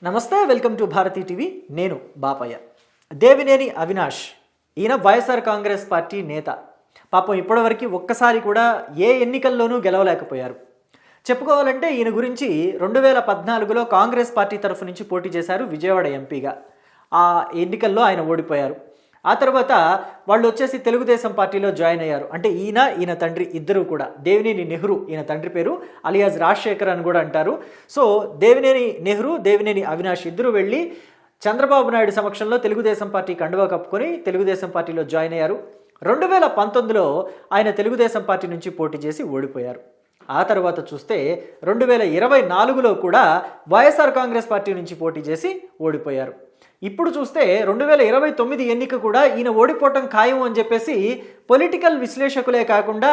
నమస్తే, welcome to Bharati TV. నేను బాపయ్య. దేవినేని అవినాష్ ఈయన వైఎస్ఆర్ కాంగ్రెస్ పార్టీ నేత. పాపం ఇప్పటివరకు ఒక్కసారి కూడా ఏ ఎన్నికల్లోనూ గెలవలేకపోయారు. చెప్పుకోవాలంటే ఈయన గురించి 2014లో కాంగ్రెస్ పార్టీ తరఫు నుంచి పోటీ చేశారు విజయవాడ ఎంపీగా. ఆ ఎన్నికల్లో ఆయన ఓడిపోయారు. ఆ తర్వాత వాళ్ళు వచ్చేసి తెలుగుదేశం పార్టీలో జాయిన్ అయ్యారు. అంటే ఈయన తండ్రి ఇద్దరు కూడా, దేవినేని నెహ్రూ ఈయన తండ్రి పేరు, అలియాజ్ రాజశేఖర్ అని కూడా అంటారు. సో దేవినేని నెహ్రూ, దేవినేని అవినాష్ ఇద్దరు వెళ్ళి చంద్రబాబు నాయుడు సమక్షంలో తెలుగుదేశం పార్టీ కండువా కప్పుకొని తెలుగుదేశం పార్టీలో జాయిన్ అయ్యారు. 2019లో ఆయన తెలుగుదేశం పార్టీ నుంచి పోటీ చేసి ఓడిపోయారు. ఆ తర్వాత చూస్తే 2024లో కూడా వైఎస్ఆర్ కాంగ్రెస్ పార్టీ నుంచి పోటీ చేసి ఓడిపోయారు. ఇప్పుడు చూస్తే 2029 ఎన్నిక కూడా ఈయన ఓడిపోవటం ఖాయం అని చెప్పేసి పొలిటికల్ విశ్లేషకులే కాకుండా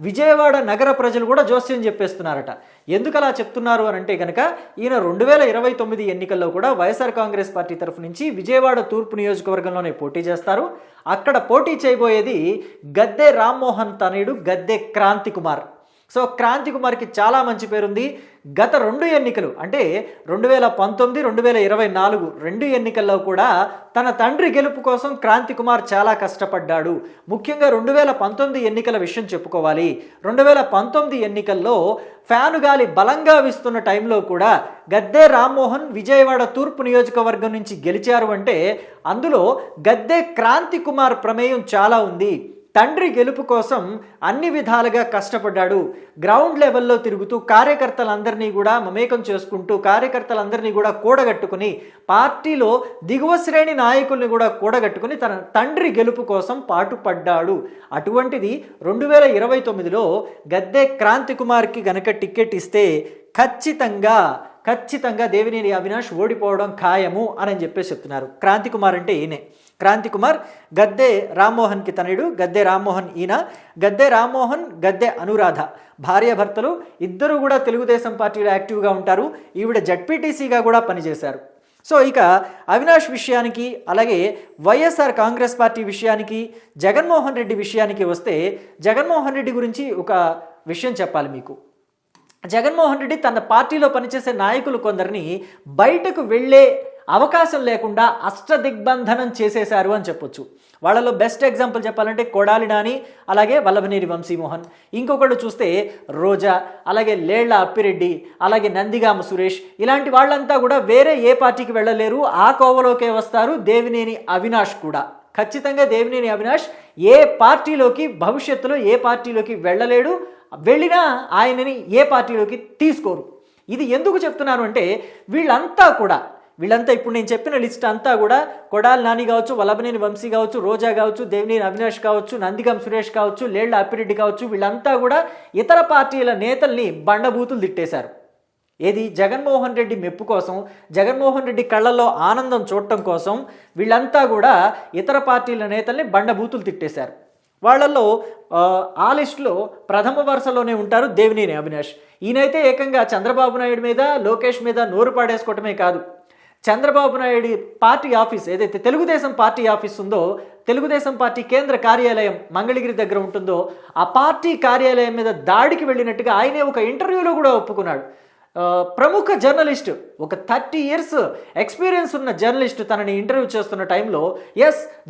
విజయవాడ నగర ప్రజలు కూడా జోస్యం చెప్పేస్తున్నారట. ఎందుకు అలా చెప్తున్నారు అని అంటే కనుక ఈయన 2029 ఎన్నికల్లో కూడా వైఎస్ఆర్ కాంగ్రెస్ పార్టీ తరఫు నుంచి విజయవాడ తూర్పు నియోజకవర్గంలోనే పోటీ చేస్తారు. అక్కడ పోటీ చేయబోయేది గద్దె రామ్మోహన్ తనయుడు గద్దె క్రాంతి కుమార్. సో క్రాంతి కుమార్కి చాలా మంచి పేరుంది. గత 2 ఎన్నికలు అంటే 2019, 2024 2 ఎన్నికల్లో కూడా తన తండ్రి గెలుపు కోసం క్రాంతి కుమార్ చాలా కష్టపడ్డాడు. ముఖ్యంగా 2019 ఎన్నికల విషయం చెప్పుకోవాలి. 2019 ఎన్నికల్లో ఫ్యాను గాలి బలంగా వీస్తున్న టైంలో కూడా గద్దె రామ్మోహన్ విజయవాడ తూర్పు నియోజకవర్గం నుంచి గెలిచారు అంటే అందులో గద్దె క్రాంతి కుమార్ ప్రమేయం చాలా ఉంది. తండ్రి గెలుపు కోసం అన్ని విధాలుగా కష్టపడ్డాడు. గ్రౌండ్ లెవెల్లో తిరుగుతూ కార్యకర్తలందరినీ కూడా మమేకం చేసుకుంటూ కార్యకర్తలందరినీ కూడా కూడగట్టుకుని పార్టీలో దిగువ శ్రేణి నాయకుల్ని కూడా కూడగట్టుకుని తన తండ్రి గెలుపు కోసం పాటుపడ్డాడు. అటువంటిది 2029లో గద్దె క్రాంతి కుమార్కి గనక టికెట్ ఇస్తే ఖచ్చితంగా దేవినేని అవినాష్ ఓడిపోవడం ఖాయము అని చెప్పేసి చెప్తున్నారు. క్రాంతి కుమార్ అంటే ఈయనే. క్రాంతి కుమార్ గద్దె రామ్మోహన్కి తనయుడు. గద్దె రామ్మోహన్ ఈయన. గద్దె రామ్మోహన్, గద్దె అనురాధ భార్యాభర్తలు. ఇద్దరు కూడా తెలుగుదేశం పార్టీలో యాక్టివ్గా ఉంటారు. ఈవిడ జడ్పీటీసీగా కూడా పనిచేశారు. సో ఇక అవినాష్ విషయానికి, అలాగే వైఎస్ఆర్ కాంగ్రెస్ పార్టీ విషయానికి, జగన్మోహన్ రెడ్డి విషయానికి వస్తే జగన్మోహన్ రెడ్డి గురించి ఒక విషయం చెప్పాలి మీకు. జగన్మోహన్ రెడ్డి తన పార్టీలో పనిచేసే నాయకులు కొందరిని బయటకు వెళ్ళే అవకాశం లేకుండా అష్టదిగ్బంధనం చేసేశారు అని చెప్పొచ్చు. వాళ్ళలో బెస్ట్ ఎగ్జాంపుల్ చెప్పాలంటే కొడాలి నాని, అలాగే వల్లభనేని వంశీమోహన్. ఇంకొకళ్ళు చూస్తే రోజా, అలాగే లేళ్ల అప్పిరెడ్డి, అలాగే నందిగామ సురేష్. ఇలాంటి వాళ్ళంతా కూడా వేరే ఏ పార్టీకి వెళ్ళలేరు. ఆ కోవలోకే వస్తారు దేవినేని అవినాష్ కూడా. ఖచ్చితంగా దేవినేని అవినాష్ ఏ పార్టీలోకి భవిష్యత్తులో ఏ పార్టీలోకి వెళ్ళలేడు. వెళ్ళినా ఆయనని ఏ పార్టీలోకి తీసుకోరు. ఇది ఎందుకు చెప్తున్నాను అంటే వీళ్ళంతా ఇప్పుడు నేను చెప్పిన లిస్ట్ అంతా కూడా కొడాలి నాని కావచ్చు, వల్లభనేని వంశీ కావచ్చు, రోజా కావచ్చు, దేవినేని అవినాష్ కావచ్చు, నందిగం సురేష్ కావచ్చు, లేళ్ల అప్పిరెడ్డి కావచ్చు, వీళ్ళంతా కూడా ఇతర పార్టీల నేతల్ని బండబూతులు తిట్టేశారు. ఏది జగన్మోహన్ రెడ్డి మెప్పు కోసం, జగన్మోహన్ రెడ్డి కళ్ళల్లో ఆనందం చూడటం కోసం వీళ్ళంతా కూడా ఇతర పార్టీల నేతల్ని బండబూతులు తిట్టేశారు. వాళ్ళల్లో ఆ లిస్టులో ప్రథమ వరుసలోనే ఉంటారు దేవినేని అవినాష్. ఈయనైతే ఏకంగా చంద్రబాబు నాయుడు మీద, లోకేష్ మీద నోరు పాడేసుకోవటమే కాదు, చంద్రబాబు నాయుడు పార్టీ ఆఫీస్ ఏదైతే తెలుగుదేశం పార్టీ ఆఫీస్ ఉందో, తెలుగుదేశం పార్టీ కేంద్ర కార్యాలయం మంగళగిరి దగ్గర ఉంటుందో, ఆ పార్టీ కార్యాలయం మీద దాడికి వెళ్ళినట్టుగా ఆయనే ఒక ఇంటర్వ్యూలో కూడా ఒప్పుకున్నాడు. ప్రముఖ జర్నలిస్టు, ఒక 30 years ఎక్స్పీరియన్స్ ఉన్న జర్నలిస్టు తనని ఇంటర్వ్యూ చేస్తున్న టైంలో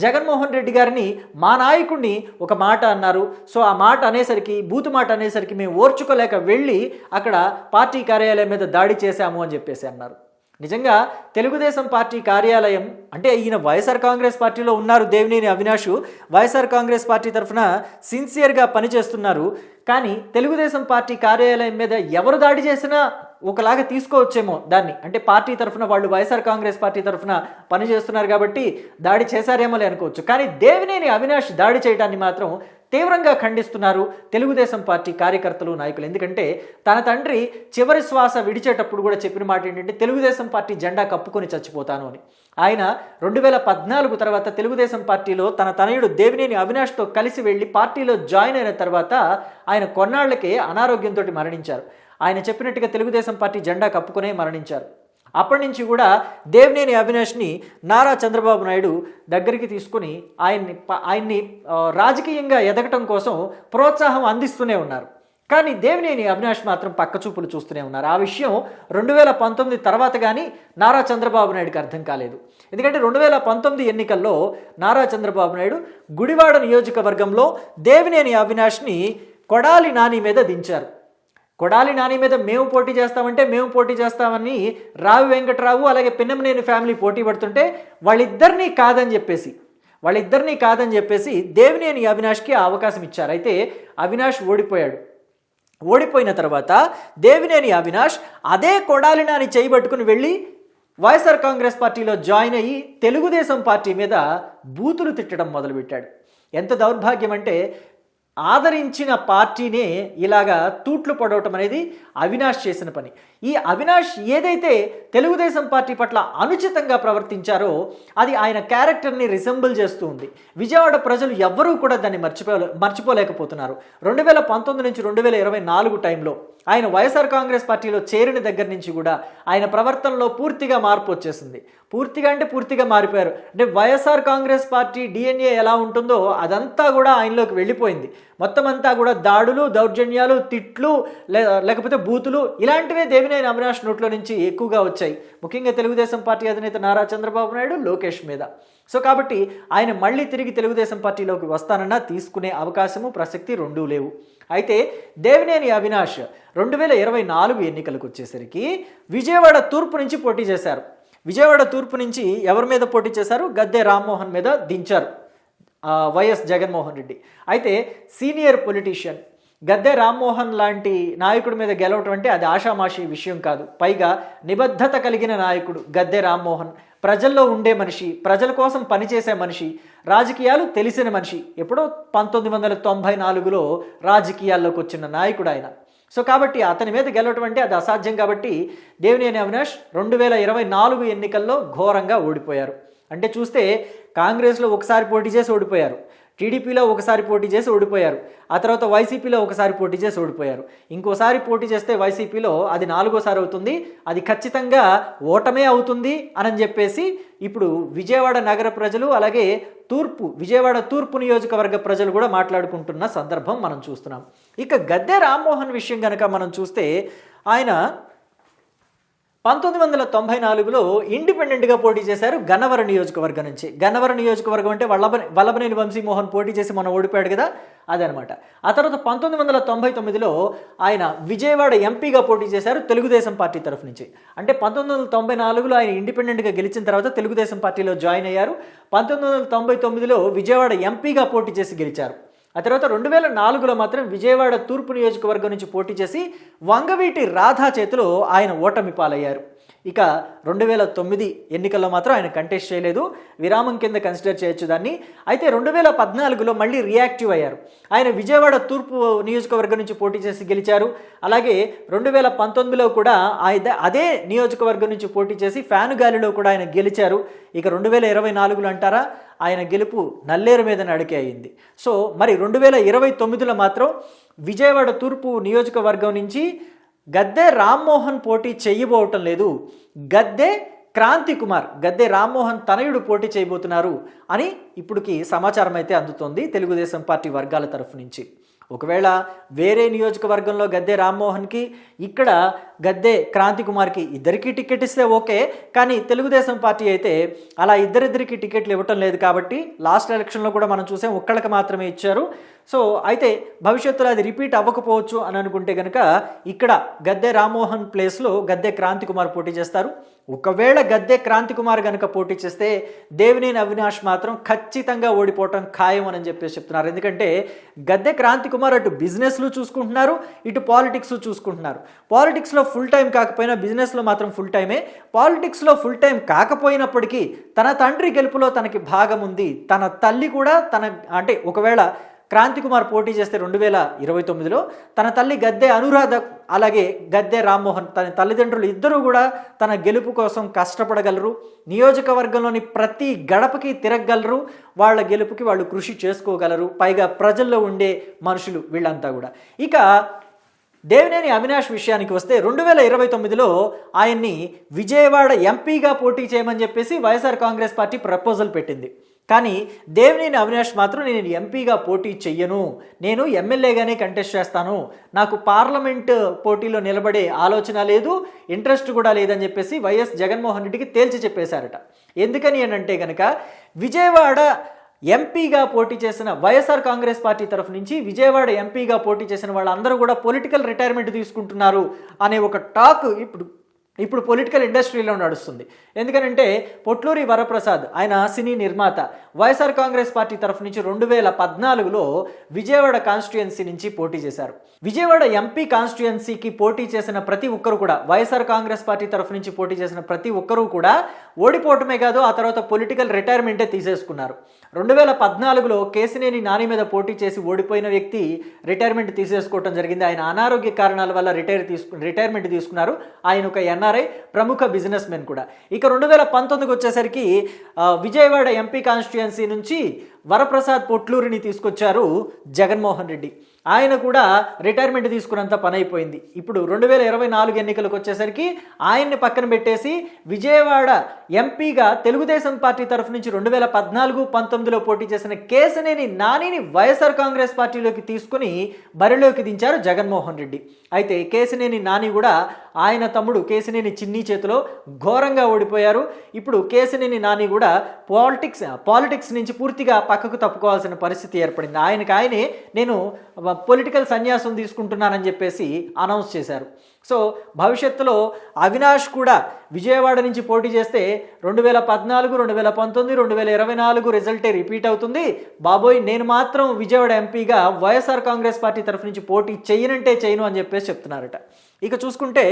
జగన్మోహన్ రెడ్డి గారిని, మా నాయకుడిని ఒక మాట అన్నారు. సో ఆ మాట అనేసరికి, బూతు మాట అనేసరికి మేము ఓర్చుకోలేక వెళ్ళి అక్కడ పార్టీ కార్యాలయం మీద దాడి చేశాము అని చెప్పేసి అన్నారు. నిజంగా తెలుగుదేశం పార్టీ కార్యాలయం అంటే ఈయన వైఎస్ఆర్ కాంగ్రెస్ పార్టీలో ఉన్నారు. దేవినేని అవినాష్ వైఎస్ఆర్ కాంగ్రెస్ పార్టీ తరఫున సిన్సియర్గా పనిచేస్తున్నారు. కానీ తెలుగుదేశం పార్టీ కార్యాలయం మీద ఎవరు దాడి చేసినా ఒకలాగా తీసుకోవచ్చేమో దాన్ని. అంటే పార్టీ తరఫున వాళ్ళు వైఎస్ఆర్ కాంగ్రెస్ పార్టీ తరఫున పనిచేస్తున్నారు కాబట్టి దాడి చేశారేమో అనుకోవచ్చు. కానీ దేవినేని అవినాష్ దాడి చేయడాన్ని మాత్రం తీవ్రంగా ఖండిస్తున్నారు తెలుగుదేశం పార్టీ కార్యకర్తలు, నాయకులు. ఎందుకంటే తన తండ్రి చివరి శ్వాస విడిచేటప్పుడు కూడా చెప్పిన మాట ఏంటంటే తెలుగుదేశం పార్టీ జెండా కప్పుకొని చచ్చిపోతాను అని. ఆయన 2014 తర్వాత తెలుగుదేశం పార్టీలో తన తనయుడు దేవినేని అవినాష్తో కలిసి వెళ్ళి పార్టీలో జాయిన్ అయిన తర్వాత ఆయన కొన్నాళ్లకే అనారోగ్యంతో మరణించారు. ఆయన చెప్పినట్టుగా తెలుగుదేశం పార్టీ జెండా కప్పుకునే మరణించారు. అప్పటి నుంచి కూడా దేవినేని అవినాష్ని నారా చంద్రబాబు నాయుడు దగ్గరికి తీసుకుని ఆయన్ని రాజకీయంగా ఎదగటం కోసం ప్రోత్సాహం అందిస్తూనే ఉన్నారు. కానీ దేవినేని అవినాష్ మాత్రం పక్కచూపులు చూస్తూనే ఉన్నారు. ఆ విషయం 2019 తర్వాత కానీ నారా చంద్రబాబు నాయుడుకి అర్థం కాలేదు. ఎందుకంటే 2019 ఎన్నికల్లో నారా చంద్రబాబు నాయుడు గుడివాడ నియోజకవర్గంలో దేవినేని అవినాష్ని కొడాలి నాని మీద దించారు. కొడాలి నాని మీద మేము పోటీ చేస్తామంటే మేము పోటీ చేస్తామని రావి వెంకట్రావు అలాగే పిన్నమనేని ఫ్యామిలీ పోటీ పడుతుంటే వాళ్ళిద్దరినీ కాదని చెప్పేసి దేవినేని అవినాష్కి ఆ అవకాశం ఇచ్చారు. అయితే అవినాష్ ఓడిపోయాడు. ఓడిపోయిన తర్వాత దేవినేని అవినాష్ అదే కొడాలి నాని చేయబట్టుకుని వెళ్ళి వైఎస్ఆర్ కాంగ్రెస్ పార్టీలో జాయిన్ అయ్యి తెలుగుదేశం పార్టీ మీద బూతులు తిట్టడం మొదలుపెట్టాడు. ఎంత దౌర్భాగ్యం అంటే ఆదరించిన పార్టీనే ఇలాగా తూట్లు పడవటం అనేది అవినాష్ చేసిన పని. ఈ అవినాష్ ఏదైతే తెలుగుదేశం పార్టీ పట్ల అనుచితంగా ప్రవర్తించారో అది ఆయన క్యారెక్టర్ని రిసెంబుల్ చేస్తూ ఉంది. విజయవాడ ప్రజలు ఎవ్వరూ కూడా దాన్ని మర్చిపోలేకపోతున్నారు. 2019 నుంచి 2024 టైంలో ఆయన వైఎస్ఆర్ కాంగ్రెస్ పార్టీలో చేరిన దగ్గర నుంచి కూడా ఆయన ప్రవర్తనలో పూర్తిగా మార్పు వచ్చేసింది. పూర్తిగా మారిపోయారు. అంటే వైఎస్ఆర్ కాంగ్రెస్ పార్టీ డిఎన్ఏ ఎలా ఉంటుందో అదంతా కూడా ఆయనలోకి వెళ్ళిపోయింది. మొత్తం అంతా కూడా దాడులు, దౌర్జన్యాలు, తిట్లు, లేకపోతే బూతులు ఇలాంటివే దేవినేని అవినాష్ నోట్లో నుంచి ఎక్కువగా వచ్చాయి. ముఖ్యంగా తెలుగుదేశం పార్టీ అధినేత నారా చంద్రబాబు నాయుడు, లోకేష్ మీద. సో కాబట్టి ఆయన మళ్ళీ తిరిగి తెలుగుదేశం పార్టీలోకి వస్తానన్నా తీసుకునే అవకాశము, ప్రసక్తి రెండూ లేవు. అయితే దేవినేని అవినాష్ 2024 ఎన్నికలకు వచ్చేసరికి విజయవాడ తూర్పు నుంచి పోటీ చేశారు. విజయవాడ తూర్పు నుంచి ఎవరి మీద పోటీ చేశారు? గద్దె రామ్మోహన్ మీద దించారు వైఎస్ జగన్మోహన్ రెడ్డి. అయితే సీనియర్ పొలిటీషియన్ గద్దె రామ్మోహన్ లాంటి నాయకుడి మీద గెలవటం అంటే అది ఆషామాషి విషయం కాదు. పైగా నిబద్ధత కలిగిన నాయకుడు గద్దె రామ్మోహన్, ప్రజల్లో ఉండే మనిషి, ప్రజల కోసం పనిచేసే మనిషి, రాజకీయాలు తెలిసిన మనిషి. ఎప్పుడో 1994లో రాజకీయాల్లోకి వచ్చిన నాయకుడు ఆయన. సో కాబట్టి అతని మీద గెలవటం అంటే అది అసాధ్యం. కాబట్టి దేవినేని అవినాష్ 2024 ఎన్నికల్లో ఘోరంగా ఓడిపోయారు. అంటే చూస్తే కాంగ్రెస్లో ఒకసారి పోటీ చేసి ఓడిపోయారు, టీడీపీలో ఒకసారి పోటీ చేసి ఓడిపోయారు, ఆ తర్వాత వైసీపీలో ఒకసారి పోటీ చేసి ఓడిపోయారు, ఇంకోసారి పోటీ చేస్తే వైసీపీలో అది 4వ సారి అవుతుంది, అది ఖచ్చితంగా ఓటమే అవుతుంది అని చెప్పేసి ఇప్పుడు విజయవాడ నగర ప్రజలు అలాగే విజయవాడ తూర్పు నియోజకవర్గ ప్రజలు కూడా మాట్లాడుకుంటున్న సందర్భం మనం చూస్తున్నాం. ఇక గద్దె రామ్మోహన్ విషయం కనుక మనం చూస్తే ఆయన 1994లో ఇండిపెండెంట్గా పోటీ చేశారు గన్నవరం నియోజకవర్గం నుంచి. గన్నవరం నియోజకవర్గం అంటే వల్లభనేని వంశీమోహన్ పోటీ చేసి మొన్న ఓడిపోయాడు కదా, అదనమాట. ఆ తర్వాత 1999లో ఆయన విజయవాడ ఎంపీగా పోటీ చేశారు తెలుగుదేశం పార్టీ తరఫు నుంచి. అంటే 1994లో ఆయన ఇండిపెండెంట్గా గెలిచిన తర్వాత తెలుగుదేశం పార్టీలో జాయిన్ అయ్యారు. 1999లో విజయవాడ ఎంపీగా పోటీ చేసి గెలిచారు. ఆ తర్వాత 2004లో మాత్రం విజయవాడ తూర్పు నియోజకవర్గం నుంచి పోటీ చేసి వంగవీటి రాధా చేతిలో ఆయన ఓటమి పాలయ్యారు. ఇక 2009 ఎన్నికల్లో మాత్రం ఆయన కంటెస్ట్ చేయలేదు, విరామం కింద కన్సిడర్ చేయొచ్చు దాన్ని. అయితే 2014లో మళ్ళీ రియాక్టివ్ అయ్యారు. ఆయన విజయవాడ తూర్పు నియోజకవర్గం నుంచి పోటీ చేసి గెలిచారు. అలాగే 2019లో కూడా అదే నియోజకవర్గం నుంచి పోటీ చేసి ఫ్యాను గాలిలో కూడా ఆయన గెలిచారు. ఇక 2024లో అంటారా, ఆయన గెలుపు నల్లేరు మీద నడికే అయింది. సో మరి 2029లో మాత్రం విజయవాడ తూర్పు నియోజకవర్గం నుంచి గద్దె రామ్మోహన్ పోటీ చేయబోవటం లేదు, గద్దె రామ్మోహన్ తనయుడు పోటీ చేయబోతున్నారు అని ఇప్పటికి సమాచారం అయితే అందుతోంది తెలుగుదేశం పార్టీ వర్గాల తరఫు నుంచి. ఒకవేళ వేరే నియోజకవర్గంలో గద్దె రామ్మోహన్కి, ఇక్కడ గద్దె క్రాంతి కుమార్కి ఇద్దరికీ టికెట్ ఇస్తే ఓకే, కానీ తెలుగుదేశం పార్టీ అయితే అలా ఇద్దరిద్దరికి టికెట్లు ఇవ్వటం లేదు. కాబట్టి లాస్ట్ ఎలక్షన్లో కూడా మనం చూసాం, ఒక్కళ్ళకి మాత్రమే ఇచ్చారు. సో అయితే భవిష్యత్తులో అది రిపీట్ అవ్వకపోవచ్చు అని అనుకుంటే కనుక ఇక్కడ గద్దె రామ్మోహన్ ప్లేస్లో గద్దె క్రాంతి కుమార్ పోటీ చేస్తారు. ఒకవేళ గద్దె క్రాంతి కుమార్ కనుక పోటీ చేస్తే దేవినేని అవినాష్ మాత్రం ఖచ్చితంగా ఓడిపోవటం ఖాయం అని చెప్పేసి చెప్తున్నారు. ఎందుకంటే గద్దె క్రాంతి కుమార్ అటు బిజినెస్లు చూసుకుంటున్నారు, ఇటు పాలిటిక్స్ చూసుకుంటున్నారు. పాలిటిక్స్లో ఫుల్ టైం కాకపోయినా బిజినెస్లో మాత్రం ఫుల్ టైమే. పాలిటిక్స్లో ఫుల్ టైం కాకపోయినప్పటికీ తన తండ్రి గెలుపులో తనకి భాగం ఉంది. తన తల్లి కూడా అంటే ఒకవేళ క్రాంతి కుమార్ పోటీ చేస్తే 2029లో తన తల్లి గద్దె అనురాధ అలాగే గద్దె రామ్మోహన్ తన తల్లిదండ్రులు ఇద్దరూ కూడా తన గెలుపు కోసం కష్టపడగలరు, నియోజకవర్గంలోని ప్రతి గడపకి తిరగగలరు, వాళ్ళ గెలుపుకి వాళ్ళు కృషి చేసుకోగలరు. పైగా ప్రజల్లో ఉండే మనుషులు వీళ్ళంతా కూడా. ఇక దేవినేని అవినాష్ విషయానికి వస్తే 2029లో ఆయన్ని విజయవాడ ఎంపీగా పోటీ చేయమని చెప్పేసి వైఎస్ఆర్ కాంగ్రెస్ పార్టీ ప్రపోజల్ పెట్టింది. కానీ దేవినేని అవినాష్ మాత్రం నేను ఎంపీగా పోటీ చెయ్యను, నేను ఎమ్మెల్యేగానే కంటెస్ట్ చేస్తాను, నాకు పార్లమెంట్ పోటీలో నిలబడే ఆలోచన లేదు, ఇంట్రెస్ట్ కూడా లేదని చెప్పేసి వైఎస్ జగన్మోహన్ రెడ్డికి తేల్చి చెప్పేశారట. ఎందుకని అని అంటే కనుక విజయవాడ ఎంపీగా పోటీ చేసిన వైఎస్ఆర్ కాంగ్రెస్ పార్టీ తరఫు నుంచి విజయవాడ ఎంపీగా పోటీ చేసిన వాళ్ళందరూ కూడా పొలిటికల్ రిటైర్మెంట్ తీసుకుంటున్నారు అనే ఒక టాక్ ఇప్పుడు పొలిటికల్ ఇండస్ట్రీలో నడుస్తుంది. ఎందుకనంటే పొట్లూరి వరప్రసాద్ ఆయన సినీ నిర్మాత వైఎస్ఆర్ కాంగ్రెస్ పార్టీ తరఫు నుంచి 2014లో విజయవాడ కాన్స్టిట్యుయెన్సీ నుంచి పోటీ చేశారు. విజయవాడ ఎంపీ కాన్స్టిట్యుయెన్సీకి పోటీ చేసిన ప్రతి ఒక్కరు కూడా వైఎస్ఆర్ కాంగ్రెస్ పార్టీ తరఫు నుంచి పోటీ చేసిన ప్రతి ఒక్కరూ కూడా ఓడిపోవటమే కాదు ఆ తర్వాత పొలిటికల్ రిటైర్మెంటే తీసేసుకున్నారు. 2014లో కేసినేని నాని మీద పోటీ చేసి ఓడిపోయిన వ్యక్తి రిటైర్మెంట్ తీసేసుకోవటం జరిగింది. ఆయన అనారోగ్య కారణాల వల్ల రిటైర్మెంట్ తీసుకున్నారు. ఆయన ఒక ఎన్ఆర్ఐ, ప్రముఖ బిజినెస్ మెన్ కూడా. ఇక 2019కి వచ్చేసరికి విజయవాడ ఎంపీ కాన్స్టిట్యుయెన్సీ నుంచి వరప్రసాద్ పొట్లూరిని తీసుకొచ్చారు జగన్మోహన్ రెడ్డి. ఆయన కూడా రిటైర్మెంట్ తీసుకున్నంత పని అయిపోయింది. ఇప్పుడు 2024 ఎన్నికలకు వచ్చేసరికి ఆయన్ని పక్కన పెట్టేసి విజయవాడ ఎంపీగా తెలుగుదేశం పార్టీ తరఫు నుంచి 2014-19లో పోటీ చేసిన కేసినేని నానిని వైఎస్ఆర్ కాంగ్రెస్ పార్టీలోకి తీసుకుని బరిలోకి దించారు జగన్మోహన్ రెడ్డి. అయితే కేసినేని నాని కూడా ఆయన తమ్ముడు కేసినేని చిన్ని చేతిలో ఘోరంగా ఓడిపోయారు. ఇప్పుడు కేసినేని నాని కూడా పాలిటిక్స్ నుంచి పూర్తిగా పక్కకు తప్పుకోవాల్సిన పరిస్థితి ఏర్పడింది. ఆయనే నేను పొలిటికల్ సన్యాసం తీసుకుంటున్నానని చెప్పేసి అనౌన్స్ చేశారు. సో భవిష్యత్తులో అవినాష్ కూడా విజయవాడ నుంచి పోటీ చేస్తే 2014, 2019, 2024 రిజల్టే రిపీట్ అవుతుంది. బాబోయ్ నేను మాత్రం విజయవాడ ఎంపీగా వైఎస్ఆర్ కాంగ్రెస్ పార్టీ తరఫు నుంచి పోటీ చేయనంటే చేయను అని చెప్పేసి చెప్తున్నారట. ఇక చూసుకుంటే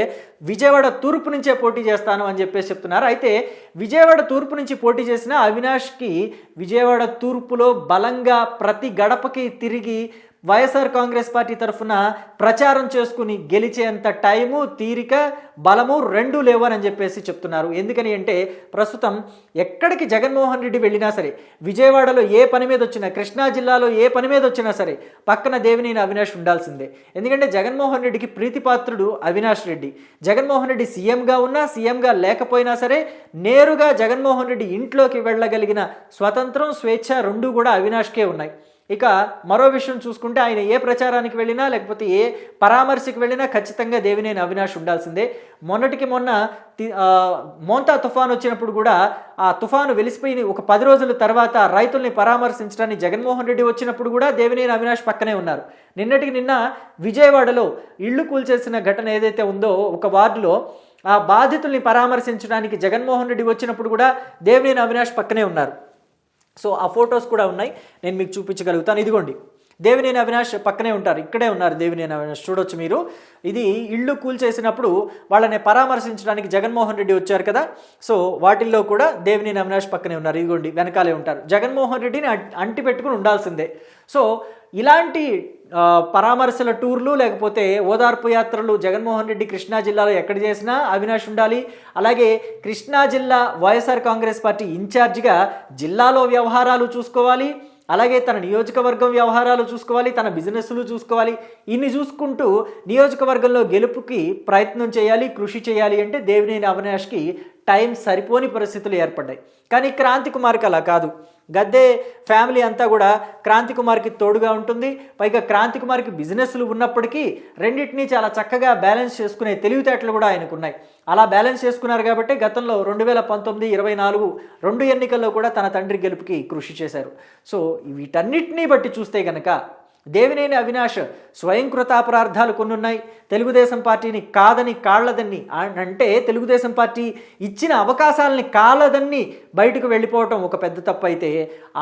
విజయవాడ తూర్పు నుంచే పోటీ చేస్తాను అని చెప్పేసి చెప్తున్నారు. అయితే విజయవాడ తూర్పు నుంచి పోటీ చేసిన అవినాష్కి విజయవాడ తూర్పులో బలంగా ప్రతి గడపకి తిరిగి వైఎస్ఆర్ కాంగ్రెస్ పార్టీ తరఫున ప్రచారం చేసుకుని గెలిచేంత టైము, తీరిక, బలము రెండూ లేవని చెప్పేసి చెప్తున్నారు. ఎందుకని అంటే ప్రస్తుతం ఎక్కడికి జగన్మోహన్ రెడ్డి వెళ్ళినా సరే, విజయవాడలో ఏ పని మీద వచ్చినా, కృష్ణా జిల్లాలో ఏ పని మీద వచ్చినా సరే పక్కన దేవినేని అవినాష్ ఉండాల్సిందే. ఎందుకంటే జగన్మోహన్ రెడ్డికి ప్రీతిపాత్రుడు అవినాష్ రెడ్డి. జగన్మోహన్ రెడ్డి సీఎంగా ఉన్నా, సీఎంగా లేకపోయినా సరే నేరుగా జగన్మోహన్ రెడ్డి ఇంట్లోకి వెళ్ళగలిగిన స్వతంత్రం, స్వేచ్ఛ రెండూ కూడా అవినాష్కే ఉన్నాయి. ఇక మరో విషయం చూసుకుంటే ఆయన ఏ ప్రచారానికి వెళ్ళినా లేకపోతే ఏ పరామర్శకు వెళ్ళినా ఖచ్చితంగా దేవినేని అవినాష్ ఉండాల్సిందే. మొన్నటికి మొన్న మోంతా తుఫాను వచ్చినప్పుడు కూడా ఆ తుఫాను వెలిసిపోయి ఒక 10 రోజుల తర్వాత రైతుల్ని పరామర్శించడానికి జగన్మోహన్ రెడ్డి వచ్చినప్పుడు కూడా దేవినేని అవినాష్ పక్కనే ఉన్నారు. నిన్నటికి నిన్న విజయవాడలో ఇళ్లు కూల్చేసిన ఘటన ఏదైతే ఉందో ఒక వార్డులో ఆ బాధితుల్ని పరామర్శించడానికి జగన్మోహన్ రెడ్డి వచ్చినప్పుడు కూడా దేవినేని అవినాష్ పక్కనే ఉన్నారు. సో ఆ ఫొటోస్ కూడా ఉన్నాయి, నేను మీకు చూపించగలుగుతాను. ఇదిగోండి దేవినేని అవినాష్ పక్కనే ఉంటారు, ఇక్కడే ఉన్నారు దేవినేని అవినాష్, చూడొచ్చు మీరు. ఇది ఇళ్ళు కూల్చేసినప్పుడు వాళ్ళని పరామర్శించడానికి జగన్మోహన్ రెడ్డి వచ్చారు కదా, సో వాటిల్లో కూడా దేవినేని అవినాష్ పక్కనే ఉన్నారు. ఇదిగోండి వెనకాలే ఉంటారు. జగన్మోహన్ రెడ్డిని అంటి పెట్టుకుని ఉండాల్సిందే. సో ఇలాంటి పరామర్శల టూర్లు లేకపోతే ఓదార్పు యాత్రలు జగన్మోహన్ రెడ్డి కృష్ణా జిల్లాలో ఎక్కడ చేసినా అవినాష్ ఉండాలి. అలాగే కృష్ణా జిల్లా వైఎస్ఆర్ కాంగ్రెస్ పార్టీ ఇన్ఛార్జిగా జిల్లాలో వ్యవహారాలు చూసుకోవాలి, అలాగే తన నియోజకవర్గం వ్యవహారాలు చూసుకోవాలి, తన బిజినెస్లు చూసుకోవాలి. ఇన్ని చూసుకుంటూ నియోజకవర్గంలో గెలుపుకి ప్రయత్నం చేయాలి, కృషి చేయాలి. అంటే దేవినేని అవినాష్కి టైం సరిపోని పరిస్థితులు ఏర్పడ్డాయి. కానీ క్రాంతి కుమార్కి అలా కాదు. గద్దే ఫ్యామిలీ అంతా కూడా క్రాంతి కుమార్కి తోడుగా ఉంటుంది. పైగా క్రాంతి కుమార్కి బిజినెస్లు ఉన్నప్పటికీ రెండింటినీ చాలా చక్కగా బ్యాలెన్స్ చేసుకునే తెలివితేటలు కూడా ఆయనకున్నాయి. అలా బ్యాలెన్స్ చేసుకున్నారు కాబట్టి గతంలో 2019, 24 రెండు ఎన్నికల్లో కూడా తన తండ్రి గెలుపుకి కృషి చేశారు. సో వీటన్నిటినీ బట్టి చూస్తే గనక దేవినేని అవినాష్ స్వయం కృతాపరార్థాలు కొన్ని ఉన్నాయి. తెలుగుదేశం పార్టీని కాదని కాళ్ళదన్ని అంటే తెలుగుదేశం పార్టీ ఇచ్చిన అవకాశాలని కాళ్ళదన్ని బయటకు వెళ్ళిపోవటం ఒక పెద్ద తప్పు అయితే,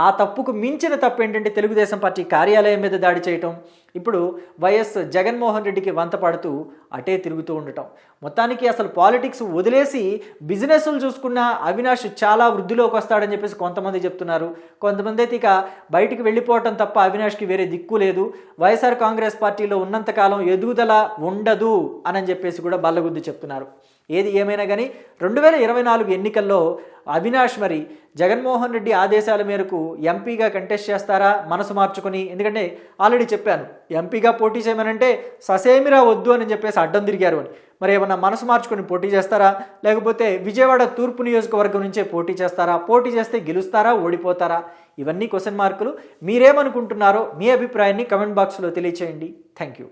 ఆ తప్పుకు మించిన తప్పు ఏంటంటే తెలుగుదేశం పార్టీ కార్యాలయం మీద దాడి చేయటం, ఇప్పుడు వైఎస్ జగన్మోహన్ రెడ్డికి వంత పడుతూ అటే తిరుగుతూ ఉండటం. మొత్తానికి అసలు పాలిటిక్స్ వదిలేసి బిజినెస్లు చూసుకున్న అవినాష్ చాలా వృద్ధిలోకి వస్తాడని చెప్పేసి కొంతమంది చెప్తున్నారు. కొంతమంది అయితే ఇక బయటికి వెళ్ళిపోవటం తప్ప అవినాష్కి వేరే దిక్కు లేదు, వైఎస్ఆర్ కాంగ్రెస్ పార్టీలో ఉన్నంతకాలం ఎదుగుదల ఉండదు అని చెప్పేసి కూడా బల్లగుద్ది చెప్తున్నారు. ఏది ఏమైనా కానీ 2024 ఎన్నికల్లో అవినాష్ మరి జగన్మోహన్ రెడ్డి ఆదేశాల మేరకు ఎంపీగా కంటెస్ట్ చేస్తారా మనసు మార్చుకొని? ఎందుకంటే ఆల్రెడీ చెప్పాను, ఎంపీగా పోటీ చేయమనంటే ససేమిరా వద్దు అని చెప్పేసి అడ్డం తిరిగారు అని. మరి ఏమన్నా మనసు మార్చుకొని పోటీ చేస్తారా, లేకపోతే విజయవాడ తూర్పు నియోజకవర్గం నుంచే పోటీ చేస్తారా? పోటీ చేస్తే గెలుస్తారా, ఓడిపోతారా? ఇవన్నీ క్వశ్చన్ మార్కులు. మీరేమనుకుంటున్నారో మీ అభిప్రాయాన్ని కమెంట్ బాక్స్లో తెలియచేయండి. Thank you.